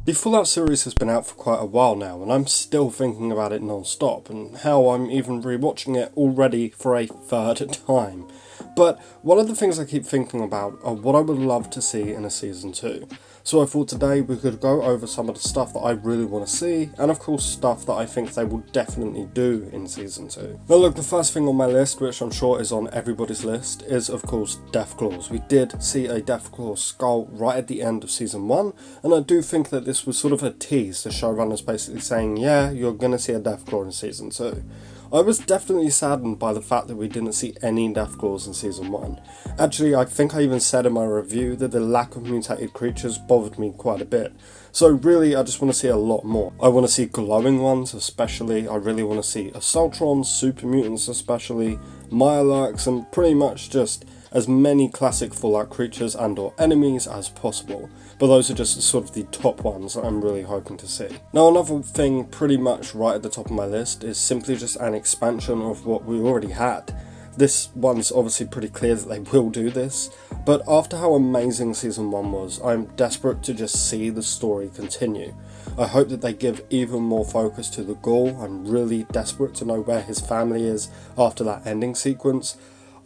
The Fallout series has been out for quite a while now, and I'm still thinking about it non-stop, and how I'm even rewatching it already for a third time. But one of the things I keep thinking about are what I would love to see in a Season 2. So I thought today we could go over some of the stuff that I really want to see, and of course stuff that I think they will definitely do in Season 2. Now look, the first thing on my list, which I'm sure is on everybody's list, is of course Deathclaws. We did see a Deathclaw skull right at the end of Season 1, and I do think that this was sort of a tease, the showrunners basically saying, yeah, you're going to see a Deathclaw in Season 2. I was definitely saddened by the fact that we didn't see any Deathclaws in Season 1. Actually, I think I even said in my review that the lack of mutated creatures bothered me quite a bit. So really, I just want to see a lot more. I want to see glowing ones especially, I really want to see Assaultrons, super mutants especially, Mirelurks, and pretty much just as many classic Fallout creatures and or enemies as possible, but those are just sort of the top ones that I'm really hoping to see. Now another thing pretty much right at the top of my list is simply just an expansion of what we already had. This one's obviously pretty clear that they will do this, but after how amazing Season 1 was, I'm desperate to just see the story continue. I hope that they give even more focus to the Ghoul. I'm really desperate to know where his family is after that ending sequence.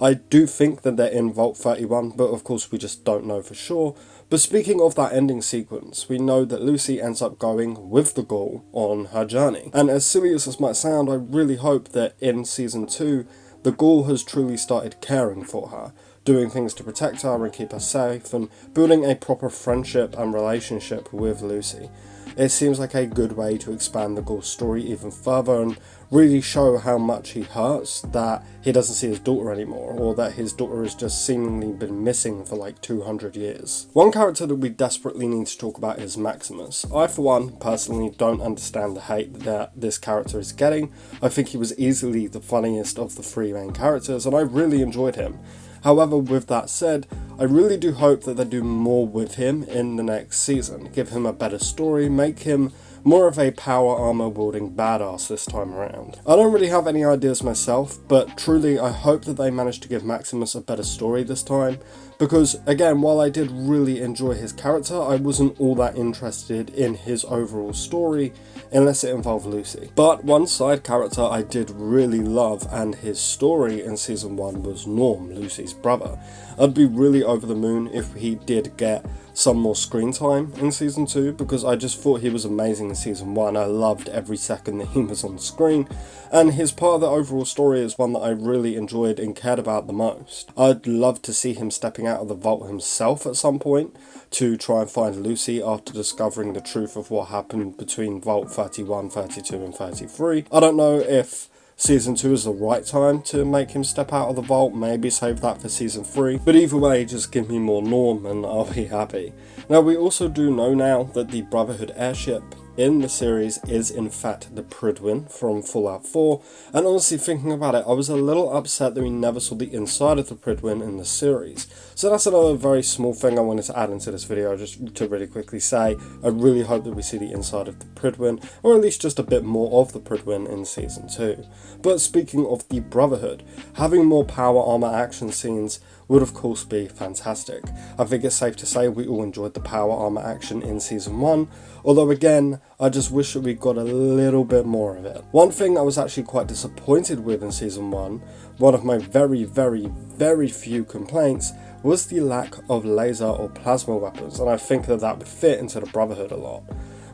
I do think that they're in Vault 31, but of course we just don't know for sure. But speaking of that ending sequence, we know that Lucy ends up going with the Ghoul on her journey. And as silly as this might sound, I really hope that in Season 2, the Ghoul has truly started caring for her, doing things to protect her and keep her safe, and building a proper friendship and relationship with Lucy. It seems like a good way to expand the Ghoul's story even further and really show how much he hurts that he doesn't see his daughter anymore, or that his daughter has just seemingly been missing for like 200 years. One character that we desperately need to talk about is Maximus. I for one personally don't understand the hate that this character is getting. I think he was easily the funniest of the three main characters and I really enjoyed him. However, with that said, I really do hope that they do more with him in the next season, give him a better story, make him more of a power armor wielding badass this time around. I don't really have any ideas myself, but truly I hope that they manage to give Maximus a better story this time, because again, while I did really enjoy his character, I wasn't all that interested in his overall story unless it involved Lucy. But one side character I did really love and his story in Season 1 was Norm, Lucy's brother. I'd be really over the moon if he did get some more screen time in Season 2, because I just thought he was amazing in Season 1. I loved every second that he was on screen, and his part of the overall story is one that I really enjoyed and cared about the most. I'd love to see him stepping out of the vault himself at some point to try and find Lucy after discovering the truth of what happened between Vault 31, 32 and 33. I don't know if Season 2 is the right time to make him step out of the vault, maybe save that for Season 3, but either way just give me more Norm and I'll be happy. Now we also do know now that the Brotherhood airship in the series is in fact the Prydwen from Fallout 4, and honestly thinking about it, I was a little upset that we never saw the inside of the Prydwen in the series. So that's another very small thing I wanted to add into this video, just to really quickly say, I really hope that we see the inside of the Prydwen, or at least just a bit more of the Prydwen in Season 2. But speaking of the Brotherhood, having more power armor action scenes would of course be fantastic. I think it's safe to say we all enjoyed the power armor action in Season 1, although again, I just wish that we got a little bit more of it. One thing I was actually quite disappointed with in Season 1, one of my very few complaints, was the lack of laser or plasma weapons, and I think that that would fit into the Brotherhood a lot.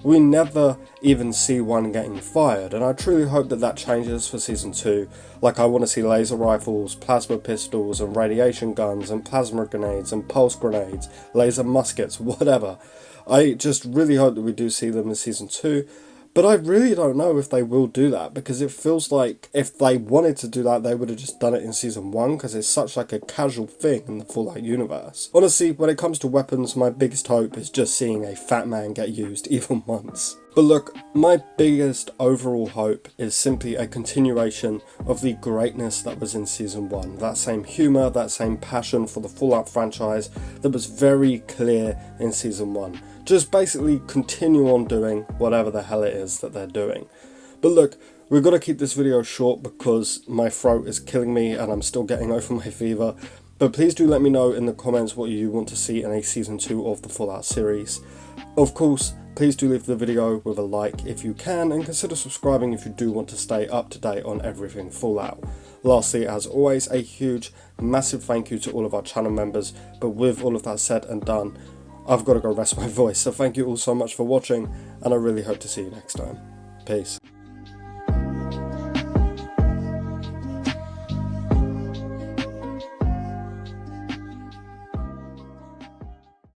We never even see one getting fired, and I truly hope that that changes for Season 2. Like, I want to see laser rifles, plasma pistols, and radiation guns, and plasma grenades, and pulse grenades, laser muskets, whatever. I just really hope that we do see them in Season 2, but I really don't know if they will do that, because it feels like if they wanted to do that, they would have just done it in Season 1, because it's such like a casual thing in the Fallout universe. Honestly, when it comes to weapons, my biggest hope is just seeing a fat man get used even once. But look, my biggest overall hope is simply a continuation of the greatness that was in Season 1. That same humour, that same passion for the Fallout franchise that was very clear in Season 1. Just basically continue on doing whatever the hell it is that they're doing. But look, we've got to keep this video short because my throat is killing me and I'm still getting over my fever. But please do let me know in the comments what you want to see in a Season 2 of the Fallout series. Of course, Please do leave the video with a like if you can, and consider subscribing if you do want to stay up to date on everything Fallout. Lastly, as always, a huge, massive thank you to all of our channel members, but with all of that said and done, I've got to go rest my voice, so thank you all so much for watching, and I really hope to see you next time. Peace.